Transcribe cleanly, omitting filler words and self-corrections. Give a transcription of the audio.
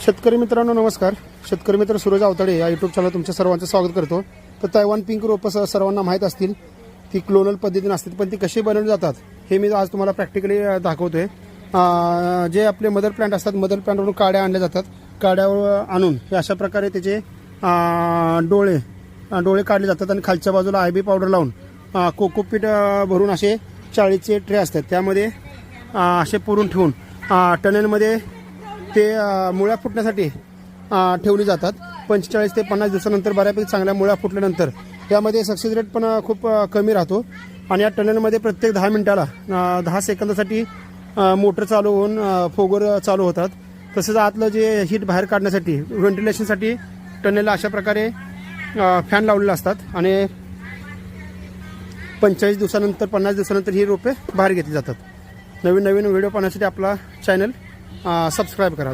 शेतकरी मित्रांनो नमस्कार. शेतकरी मित्र सूरज आवताडे या यूट्यूब चॅनल तुमच्या सर्वांचं स्वागत करतो. तर तैवान पिंक रोपं सर्वांना माहीत असतील, ती क्लोनल पद्धतीने असतात, पण ती कशी बनवली जातात हे मी आज तुम्हाला प्रॅक्टिकली दाखवतोय. जे आपले मदर प्लांट असतात, मदर प्लांटवरून काड्या आणल्या जातात. काड्यावर आणून हे अशा प्रकारे त्याचे डोळे काढले जातात आणि खालच्या बाजूला आयबी पावडर लावून कोकोपीट भरून असे 40चे ट्रे असतात, त्यामध्ये असे पुरून ठेवून टनेलमध्ये ते मुळ्या फुटण्यासाठी ठेवली जातात. 45 ते 50 दिवसानंतर बऱ्यापैकी चांगल्या मुळ्या फुटल्यानंतर यामध्ये सक्सेस रेट पण खूप कमी राहतो. आणि या टनेलमध्ये प्रत्येक 10 मिनिटाला 10 सेकंदासाठी मोटर चालू होऊन फोगर चालू होतात. तसंच आतलं जे हीट बाहेर काढण्यासाठी व्हेंटिलेशनसाठी टनेलला अशा प्रकारे फॅन लावलेले असतात आणि 45 दिवसानंतर 50 दिवसानंतर ही रोपे बाहेर घेतली जातात. नवीन व्हिडिओ पाहण्यासाठी आपला चॅनल सबस्क्राईब करा.